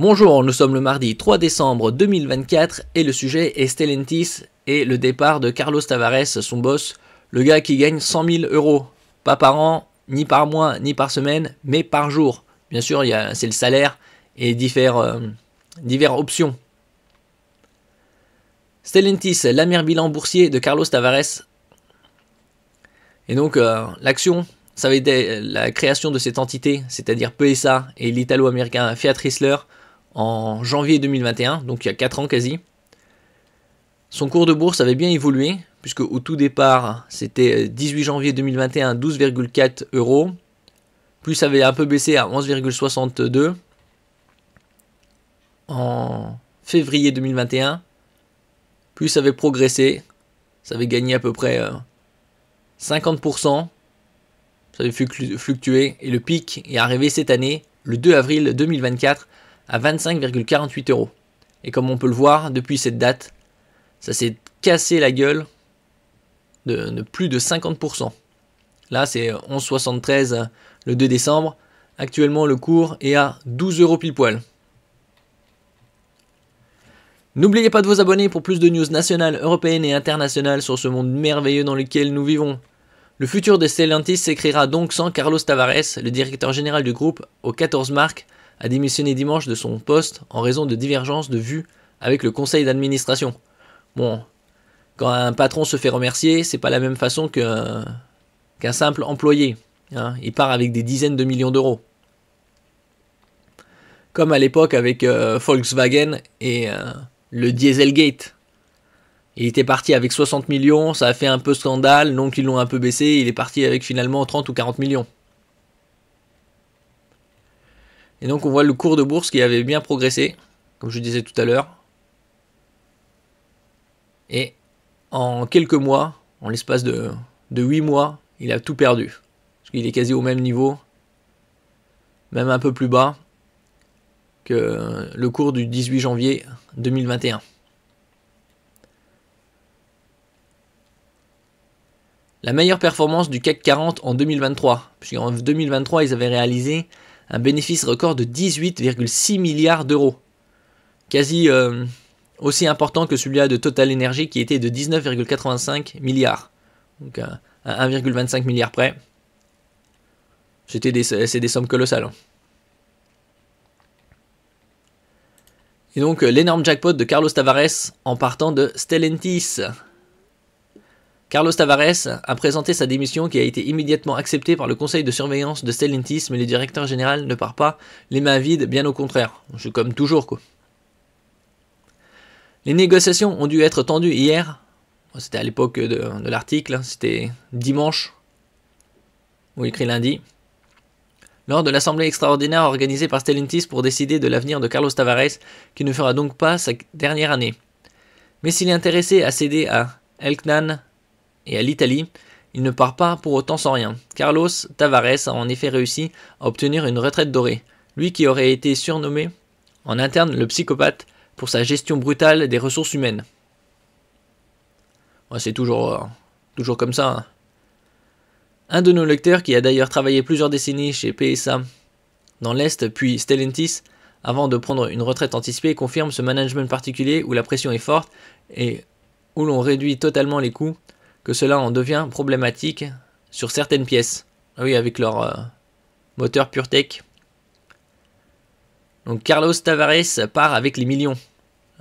Bonjour, nous sommes le mardi 3 décembre 2024 et le sujet est Stellantis et le départ de Carlos Tavares, son boss, le gars qui gagne 100 000 euros, pas par an, ni par mois, ni par semaine, mais par jour. Bien sûr, c'est le salaire et diverses options. Stellantis, l'amir bilan boursier de Carlos Tavares. Et donc, l'action, ça va être la création de cette entité, c'est-à-dire PSA et l'italo-américain Fiat Chrysler, en janvier 2021, donc il y a 4 ans quasi. Son cours de bourse avait bien évolué, puisque au tout départ, c'était 18 janvier 2021, 12,4 euros. Puis ça avait un peu baissé à 11,62 en février 2021. Puis ça avait progressé, ça avait gagné à peu près 50%. Ça avait fluctué et le pic est arrivé cette année, le 2 avril 2024, à 25,48 euros. Et comme on peut le voir, depuis cette date, ça s'est cassé la gueule de plus de 50%. Là, c'est 11,73 le 2 décembre. Actuellement, le cours est à 12 euros pile poil. N'oubliez pas de vous abonner pour plus de news nationales, européennes et internationales sur ce monde merveilleux dans lequel nous vivons. Le futur de Stellantis s'écrira donc sans Carlos Tavares, le directeur général du groupe aux 14 marques, a démissionné dimanche de son poste en raison de divergences de vues avec le conseil d'administration. Bon, quand un patron se fait remercier, c'est pas la même façon qu'un simple employé. Hein. Il part avec des dizaines de millions d'euros. Comme à l'époque avec Volkswagen et le Dieselgate. Il était parti avec 60 millions, ça a fait un peu scandale, donc ils l'ont un peu baissé, il est parti avec finalement 30 ou 40 millions. Et donc on voit le cours de bourse qui avait bien progressé, comme je disais tout à l'heure. Et en quelques mois, en l'espace de 8 mois, il a tout perdu. Parce qu'il est quasi au même niveau, même un peu plus bas que le cours du 18 janvier 2021. La meilleure performance du CAC 40 en 2023, puisqu'en 2023, ils avaient réalisé un bénéfice record de 18,6 milliards d'euros. Quasi aussi important que celui-là de Total Energy qui était de 19,85 milliards. Donc à 1,25 milliard près. C'est des sommes colossales. Et donc l'énorme jackpot de Carlos Tavares en partant de Stellantis. Carlos Tavares a présenté sa démission qui a été immédiatement acceptée par le conseil de surveillance de Stellantis, mais le directeur général ne part pas les mains vides, bien au contraire. C'est comme toujours quoi. Les négociations ont dû être tendues hier. C'était à l'époque de l'article, c'était dimanche, ou écrit lundi. Lors de l'assemblée extraordinaire organisée par Stellantis pour décider de l'avenir de Carlos Tavares, qui ne fera donc pas sa dernière année. Mais s'il est intéressé à céder à Elkann et à l'Italie, il ne part pas pour autant sans rien. Carlos Tavares a en effet réussi à obtenir une retraite dorée, lui qui aurait été surnommé en interne le psychopathe pour sa gestion brutale des ressources humaines. Ouais, c'est toujours comme ça. Hein. Un de nos lecteurs, qui a d'ailleurs travaillé plusieurs décennies chez PSA dans l'Est, puis Stellantis, avant de prendre une retraite anticipée, confirme ce management particulier où la pression est forte et où l'on réduit totalement les coûts, que cela en devient problématique sur certaines pièces. Ah oui, avec leur moteur PureTech. Donc Carlos Tavares part avec les millions.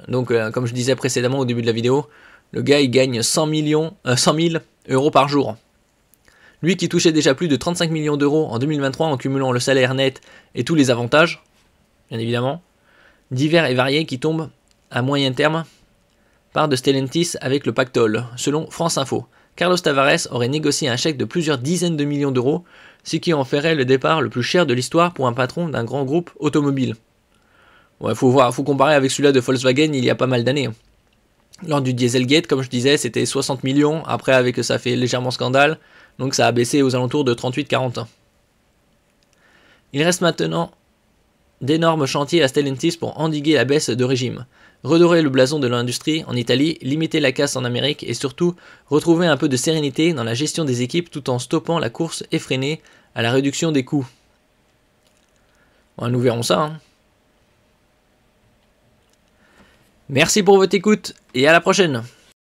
Donc comme je disais précédemment au début de la vidéo, le gars il gagne 100 000 euros par jour. Lui qui touchait déjà plus de 35 millions d'euros en 2023 en cumulant le salaire net et tous les avantages, bien évidemment, divers et variés qui tombent à moyen terme, part de Stellantis avec le pactole. Selon France Info, Carlos Tavares aurait négocié un chèque de plusieurs dizaines de millions d'euros, ce qui en ferait le départ le plus cher de l'histoire pour un patron d'un grand groupe automobile. Ouais, faut comparer avec celui-là de Volkswagen il y a pas mal d'années. Lors du Dieselgate, comme je disais, c'était 60 millions, après avec ça fait légèrement scandale, donc ça a baissé aux alentours de 38-40 ans. Il reste maintenant d'énormes chantiers à Stellantis pour endiguer la baisse de régime, redorer le blason de l'industrie en Italie, limiter la casse en Amérique et surtout retrouver un peu de sérénité dans la gestion des équipes tout en stoppant la course effrénée à la réduction des coûts. Ouais, nous verrons ça. Hein. Merci pour votre écoute et à la prochaine.